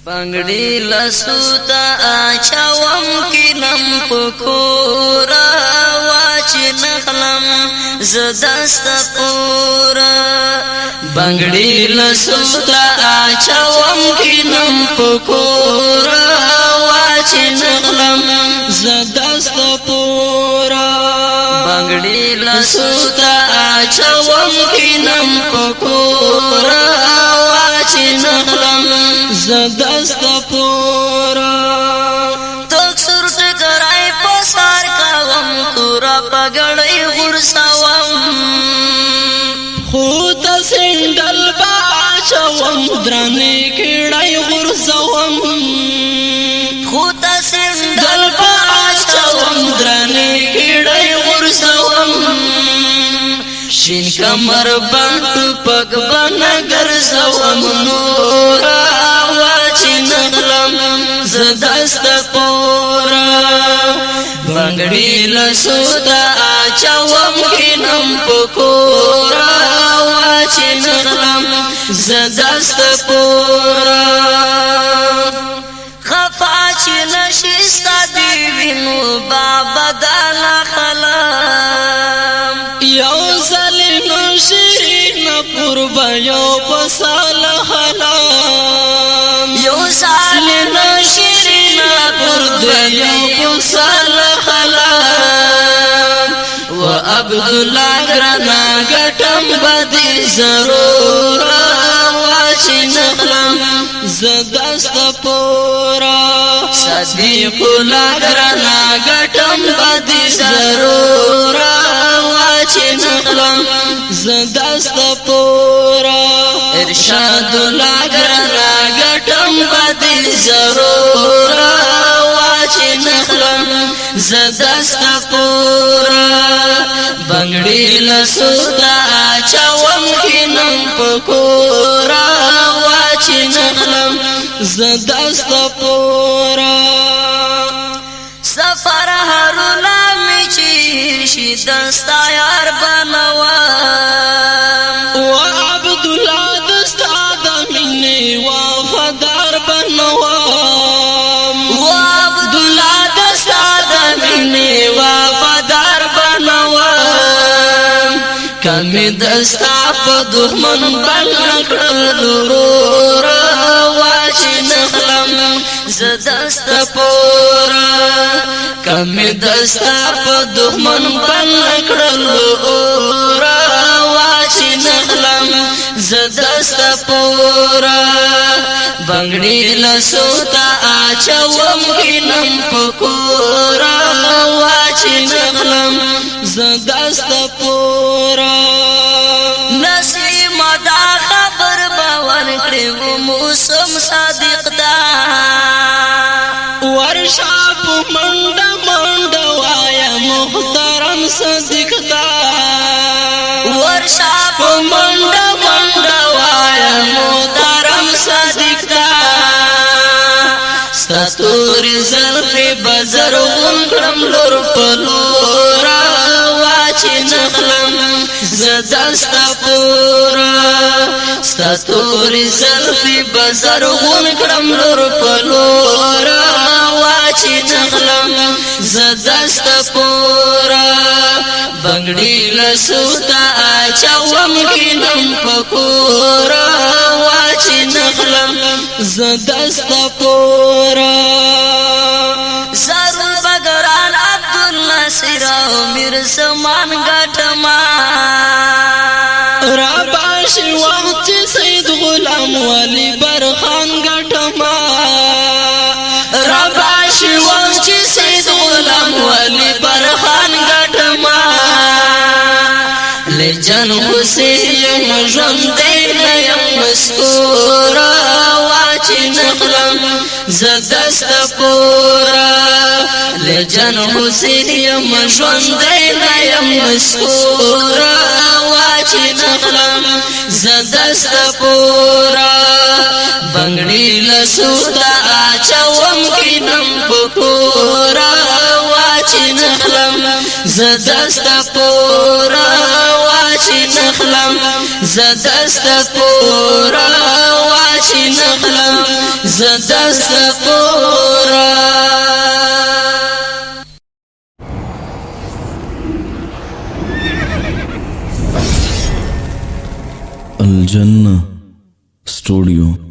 پنگڑی لسوتا آچاوم کینم پکورا واچی نخلم زدست پورا بنگڑی لسوتا آچاوم کینم پکورا واچی نخلم زدست پورا بنگڑی لسوتا آچاوم کینم پکورا واچی نخلم زدست پورا توک سرٹ کرائی پسار کاوم تورا پگڑی غرساوم خود سندل باچوم درانی کڑائی غرساوم خود سندل باچوم درانی کڑائی غرساوم شین کمر بند پگ بنگر سوم نورا واچی نغلم زدست پورا بنگڑی لسوتا آچاوم کینم پکورا واچی نغلم زدست پورا خفا چی نشستا دیوینو بابا دانا خلام یو ظلم شیرین قربا یو پسال خلام یو ظلم شیرین قربا یو پسال خلام و عبداللہ گرانا گٹم بدی ضرورا واچی نخلم زدست پورا صدیق لگرانا گٹم بدی ضرورا واچی نخلم زدست پورا ارشاد لگرانا گٹم بدی ضرورا واچی نخلم زدست پورا بنگڑی لسوتا آچاوم کینم پکورا واچی نخلم زدست پورا سفر هرولا می چیرشی دستا یار بنوام و عبدالله دستا دمینی وفادار بنوام و عبدالله دستا دمینی وفادار بنوام کمی دستا پا دخمن بلکل درورا واچی نخلم زدست پورا کمی دستا پا دخمن بلکل درورا واچی نخلم زدست پورا بنگڑی لسوتا آچاوم کینم پکورا واچی نخلم زدست پورا نسیم دا خبر باور کړو موسم صادق دا ورشاپ منډه منډه وایا محترم صادق دا ورشاپ منډه منډه وایا محترم صادق دا ستوري زلفي بزر غنکړم لور پلورا واچی نخلم زدست پورا ستوري زلفي بزر غنکړم لور پلورا واچی نخلم زدست پورا بنگڑی لسوتا آچاوم کینم پکورا واچی نخلم زدست پورا ضرور بگران عبدالناصر امیر سمان گٹما راباش وقت سید غلام ولی برخان گٹما راباش وقت سید غلام ولی برخان گٹما لجن حسین ژوندی یم مسکورا واچی نخلم زدست پورا لجن حسین یم ژوندی یم مسکورا واچی نخلم زدست پورا بنگڑی لسوتا آچاوم کینم پکورا واچی نخلم زدست پورا واچی واشي نخلم زدست پورا واشي نخلم زدست پورا الجنة ستوديو